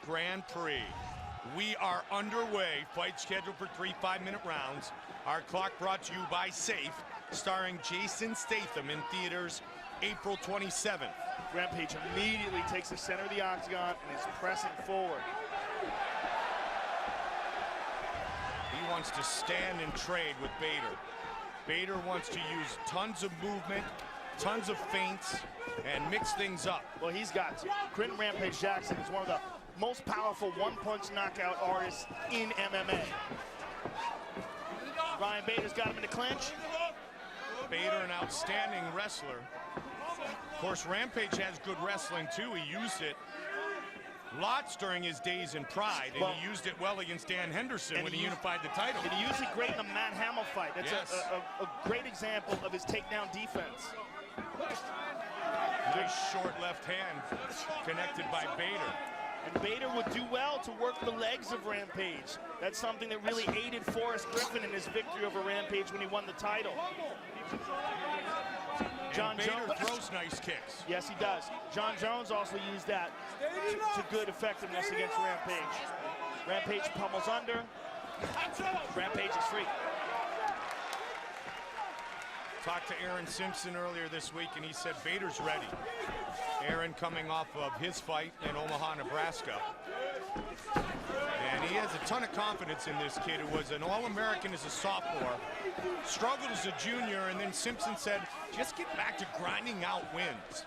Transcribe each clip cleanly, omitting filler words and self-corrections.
Grand Prix. We are underway. Fight scheduled for 3 5-minute rounds. Our clock brought to you by Safe, starring Jason Statham in theaters April 27th. Rampage immediately takes the center of the octagon and is pressing forward. He wants to stand and trade with Bader. Bader wants to use tons of movement, tons of feints, and mix things up. Well, he's got to. Quinton Rampage Jackson is one of the most powerful one-punch knockout artists in MMA. Ryan Bader's got him in the clinch. Bader, an outstanding wrestler. Of course, Rampage has good wrestling too. He used it lots during his days in Pride, and he used it well against Dan Henderson when he unified the title. And he used it great in the Matt Hamill fight. That's yes. a great example of his takedown defense. Nice short left hand connected by Bader. And Bader would do well to work the legs of Rampage. That's something that really aided Forrest Griffin in his victory over Rampage when he won the title. John Bader throws nice kicks. Yes, he does. John Jones also used that to good effectiveness against Rampage. Rampage pummels under. Rampage is free. Talked to Aaron Simpson earlier this week, and he said Bader's ready. Aaron coming off of his fight in Omaha, Nebraska. And he has a ton of confidence in this kid who was an All-American as a sophomore, struggled as a junior, and then Simpson said, just get back to grinding out wins.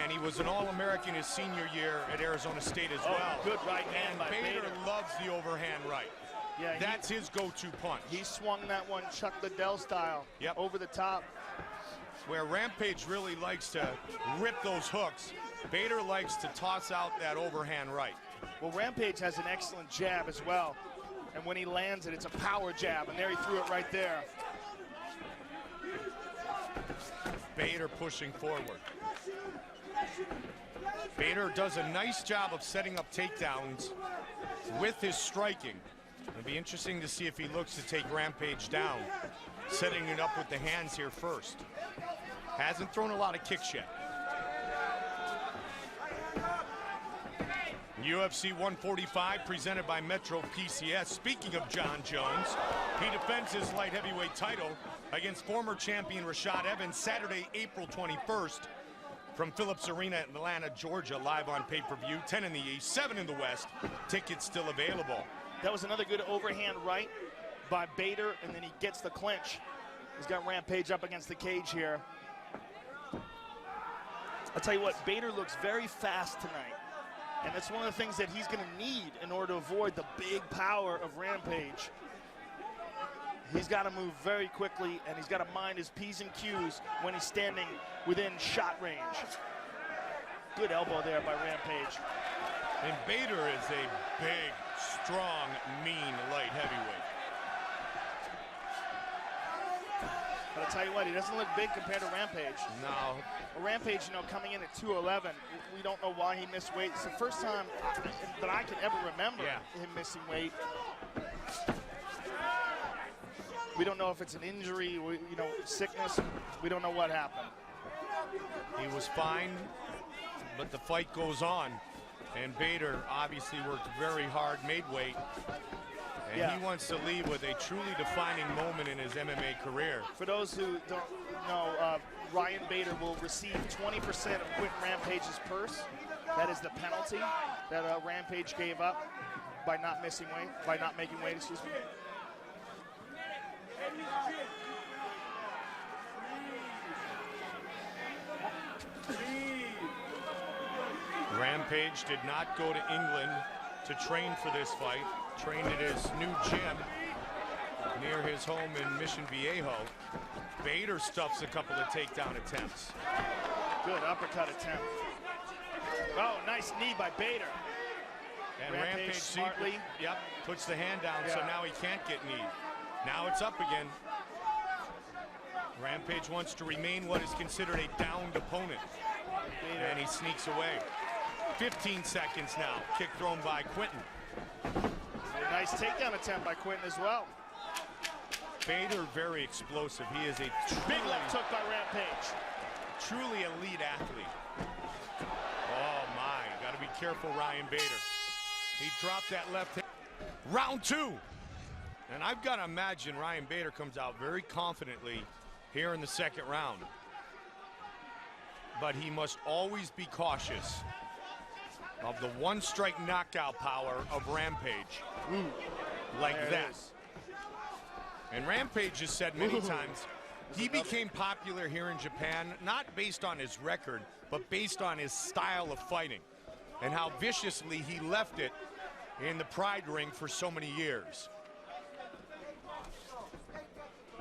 And he was an All-American his senior year at Arizona State as well. Good right hand by Bader. Bader Loves the overhand right. Yeah, that's his go-to punch. He swung that one Chuck Liddell style over the top. Where Rampage really likes to rip those hooks, Bader likes to toss out that overhand right. Well, Rampage has an excellent jab as well. And when he lands it, it's a power jab, and there he threw it right there. Bader pushing forward. Bader does a nice job of setting up takedowns with his striking. It'll be interesting to see if he looks to take Rampage down, setting it up with the hands here first. Hasn't thrown a lot of kicks yet. UFC 145 presented by Metro PCS. Speaking of John Jones, he defends his light heavyweight title against former champion Rashad Evans Saturday, April 21st from Phillips Arena in Atlanta, Georgia, live on pay-per-view. 10 in the East, 7 in the West. Tickets still available. That was another good overhand right by Bader, and then he gets the clinch. He's got Rampage up against the cage here. I'll tell you what, Bader looks very fast tonight. And that's one of the things that he's going to need in order to avoid the big power of Rampage. He's got to move very quickly, and he's got to mind his P's and Q's when he's standing within shot range. Good elbow there by Rampage. And Bader is a big, strong, mean light heavyweight. But I'll tell you what, he doesn't look big compared to Rampage. No. Well, Rampage, you know, coming in at 211, we don't know why he missed weight. It's the first time that I can ever remember him missing weight. We don't know if it's an injury, you know, sickness. We don't know what happened. He was fine, but the fight goes on. And Bader obviously worked very hard, made weight. And he wants to leave with a truly defining moment in his MMA career. For those who don't know, Ryan Bader will receive 20% of Quinton Rampage's purse. That is the penalty that Rampage gave up by not missing weight, by not making weight, excuse me. Rampage did not go to England to train for this fight. Trained at his new gym near his home in Mission Viejo. Bader stuffs a couple of takedown attempts. Good uppercut attempt. Oh, nice knee by Bader. And Rampage smartly puts the hand down, so now he can't get kneed. Now it's up again. Rampage wants to remain what is considered a downed opponent. And he sneaks away. 15 seconds now. Kick thrown by Quinton. A nice takedown attempt by Quinton as well. Bader very explosive. He is a big left hook by Rampage. Truly elite athlete. Oh my, got to be careful, Ryan Bader. He dropped that left hand. Round 2. And I've got to imagine Ryan Bader comes out very confidently here in the second round. But he must always be cautious of the one-strike knockout power of Rampage. Ooh, like that. And Rampage has said many times he became popular here in Japan, not based on his record, but based on his style of fighting and how viciously he left it in the Pride ring for so many years.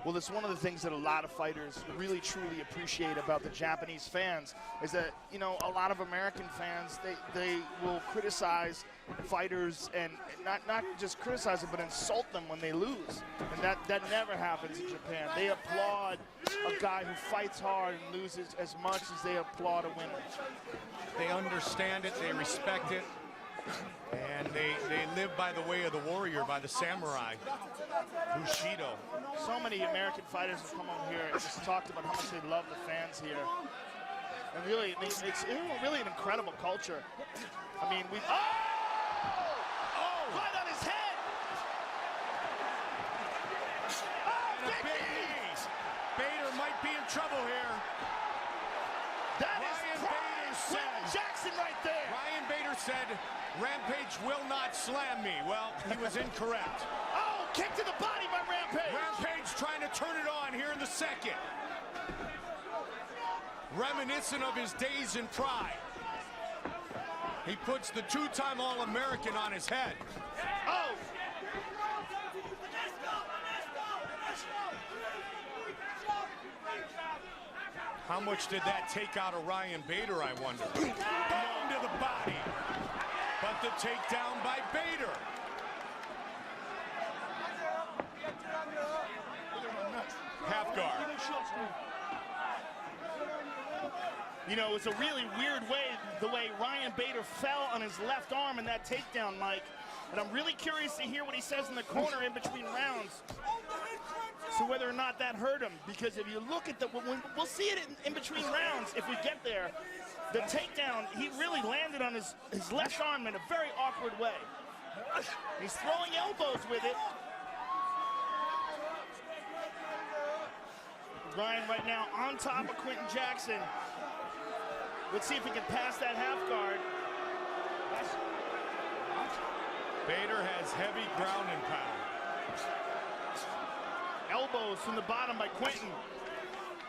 Well, it's one of the things that a lot of fighters really truly appreciate about the Japanese fans is that, you know, a lot of American fans, they will criticize fighters and not just criticize them, but insult them when they lose. And that never happens in Japan. They applaud a guy who fights hard and loses as much as they applaud a winner. They understand it, they respect it, and they live by the way of the warrior, by the samurai, Bushido. So many American fighters have come over here and just talked about how much they love the fans here. And really, it's really an incredible culture. I mean, we... Oh! Right on his head! Oh, big knee! Bader might be in trouble here. That is Quinton Jackson right there! Ryan Bader said, Rampage will not slam me. Well, he was incorrect. Oh, kick to the body by Rampage! Rampage trying to turn it on here in the second. Reminiscent of his days in Pride. He puts the two-time All-American on his head. Oh! How much did that take out of Ryan Bader, I wonder? Boom to the body. But the takedown by Bader. Half guard. You know, it's a really weird way, the way Ryan Bader fell on his left arm in that takedown, Mike. And I'm really curious to hear what he says in the corner in between rounds. So whether or not that hurt him, because if you look at we'll see it in between rounds if we get there. The takedown, he really landed on his left arm in a very awkward way. He's throwing elbows with it. Ryan right now on top of Quinton Jackson. Let's see if he can pass that half guard. Bader has heavy ground and pound. Elbows from the bottom by Quinton.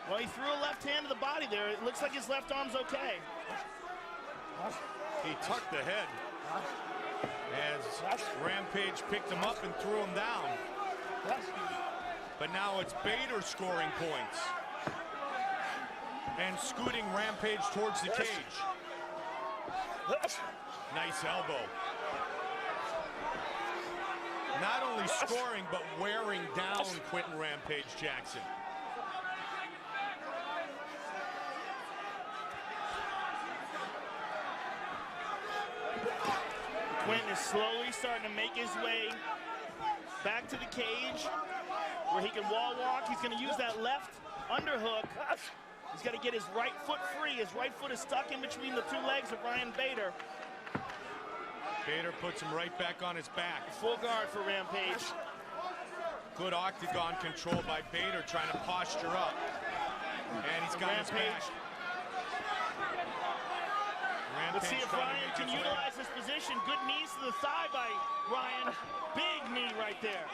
Well, he threw a left hand to the body there. It looks like his left arm's okay. He tucked the head as Rampage picked him up and threw him down. But now it's Bader scoring points and scooting Rampage towards the cage. Nice elbow. Not only scoring, but wearing down Quinton Rampage Jackson. Quinton is slowly starting to make his way back to the cage where he can wall walk. He's going to use that left underhook. He's got to get his right foot free. His right foot is stuck in between the two legs of Ryan Bader. Bader puts him right back on his back. Full guard for Rampage. Good octagon control by Bader, trying to posture up. And he's got his back. Let's see if Ryan can utilize this position. Good knees to the thigh by Ryan. Big knee right there.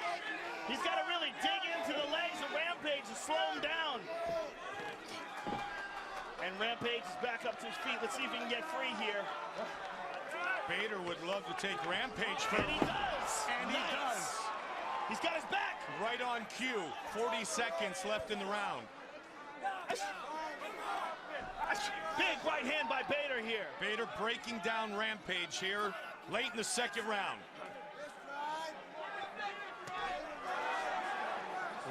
He's got to really dig into the legs of Rampage to slow him down. And Rampage is back up to his feet. Let's see if he can get free here. Bader would love to take Rampage for And he does. And he does. He's got his back. Right on cue. 40 seconds left in the round. Big right hand by Bader here. Bader breaking down Rampage here late in the second round.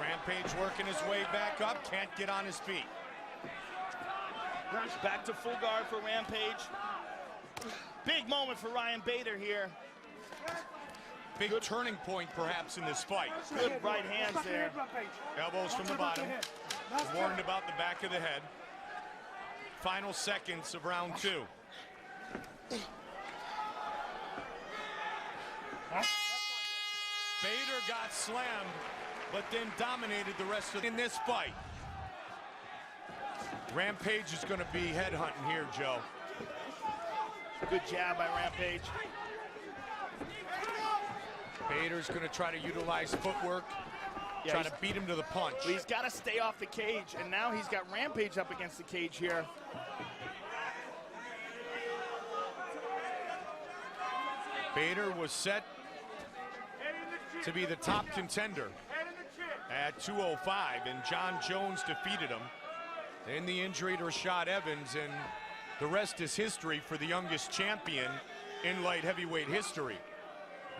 Rampage working his way back up, can't get on his feet. Back to full guard for Rampage. Big moment for Ryan Bader here. Big turning point perhaps in this fight. Good right hands there. Elbows from the bottom. Warned about the back of the head. Final seconds of round 2. Bader got slammed, but then dominated the rest of in this fight. Rampage is going to be headhunting here, Joe. Good jab by Rampage. Bader's going to try to utilize footwork, try to beat him to the punch. But he's got to stay off the cage, and now he's got Rampage up against the cage here. Bader was set to be the top contender at 205, and Jon Jones defeated him. And the injury to Rashad Evans, and the rest is history for the youngest champion in light heavyweight history.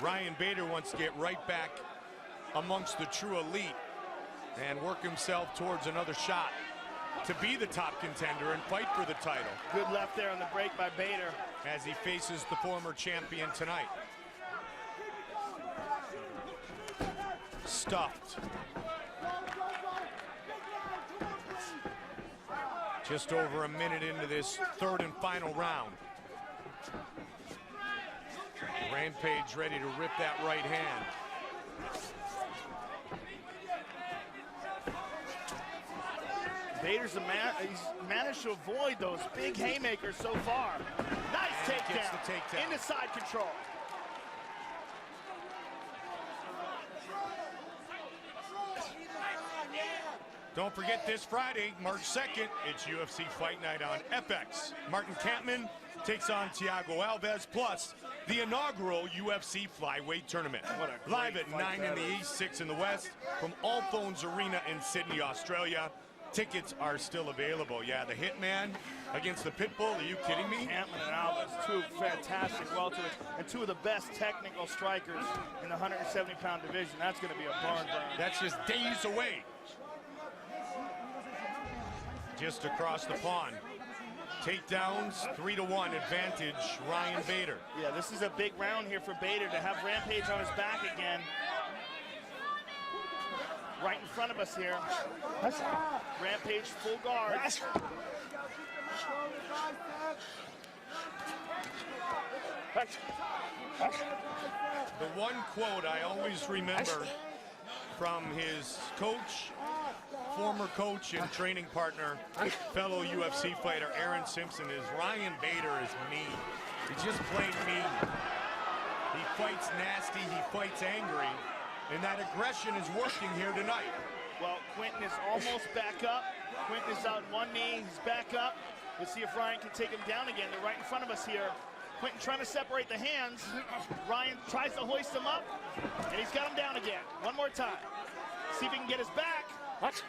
Ryan Bader wants to get right back amongst the true elite and work himself towards another shot to be the top contender and fight for the title. Good left there on the break by Bader. As he faces the former champion tonight. Stuffed. Just over a minute into this third and final round. Rampage ready to rip that right hand. Bader's he's managed to avoid those big haymakers so far. Nice takedown. Into side control. Don't forget this Friday, March 2nd, it's UFC Fight Night on FX. Martin Kampmann takes on Thiago Alves, plus the inaugural UFC Flyweight Tournament. Live at 9 in the East, 6 in the West, from All Phones Arena in Sydney, Australia. Tickets are still available. Yeah, the Hitman against the Pitbull. Are you kidding me? Quinton and Alves, two fantastic welterweights, and two of the best technical strikers in the 170-pound division. That's going to be a barn burner. That's just days away. Just across the pond. Takedowns, 3-1 advantage, Ryan Bader. Yeah, this is a big round here for Bader to have Rampage on his back again. Right in front of us here. Rampage full guard. The one quote I always remember from his coach, former coach and training partner, fellow UFC fighter Aaron Simpson, is Ryan Bader is mean. He's just plain mean. He fights nasty, he fights angry. And that aggression is working here tonight. Well, Quinton is almost back up. Quinton is on one knee, he's back up. Let's see if Ryan can take him down again. They're right in front of us here. Quinton trying to separate the hands. Ryan tries to hoist him up, and he's got him down again. One more time. See if he can get his back. What?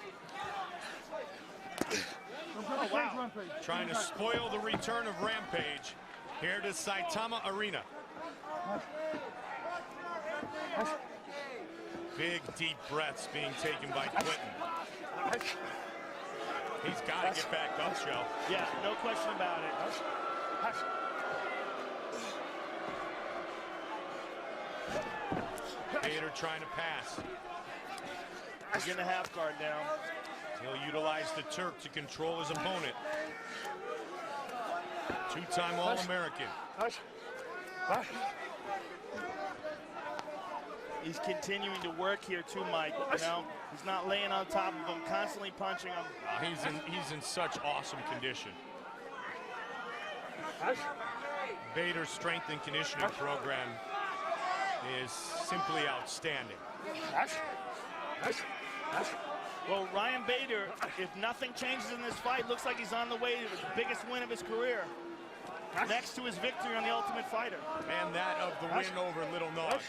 Oh, wow. Trying to spoil the return of Rampage here to Saitama Arena. Big, deep breaths being taken by Quinton. He's got to get back up, Joe. Yeah, no question about it. Bader trying to pass. He's in the half guard now. He'll utilize the Turk to control his opponent. Two-time All-American. He's continuing to work here too, Mike. You know, he's not laying on top of him, constantly punching him. He's in such awesome condition. Bader's strength and conditioning program is simply outstanding. Well, Ryan Bader, if nothing changes in this fight, looks like he's on the way to the biggest win of his career. Next to his victory on The Ultimate Fighter. And that of the win over Little Nog.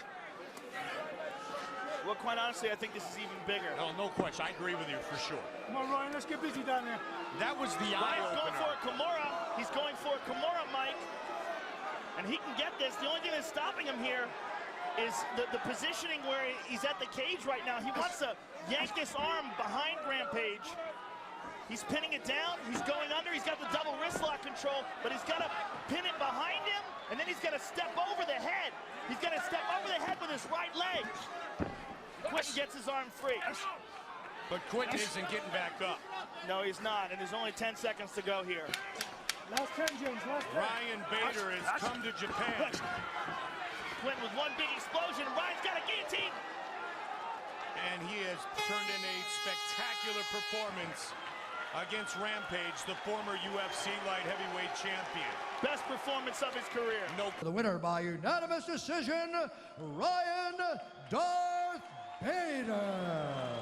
Well, quite honestly, I think this is even bigger. No question. I agree with you for sure. Come on, Ryan, let's get busy down there. That was the Ryan's going for eye-opener. a Kimura. He's going for a Kimura, Mike. And he can get this. The only thing that's stopping him here is the positioning where he's at the cage right now. He wants to yank this arm behind Rampage. He's pinning it down. He's going under. He's got the double wrist lock control, but he's got to pin it behind him, and then he's got to step over the head. He's got to step over the head with his right leg. Quinton gets his arm free. But Quinton isn't getting back up. No, he's not, and there's only 10 seconds to go here. Last 10, James, last 10. Ryan Bader has come to Japan. in with one big explosion. Ryan's got a guillotine. And he has turned in a spectacular performance against Rampage, the former UFC light heavyweight champion. Best performance of his career. The winner by unanimous decision, Ryan Darth Bader.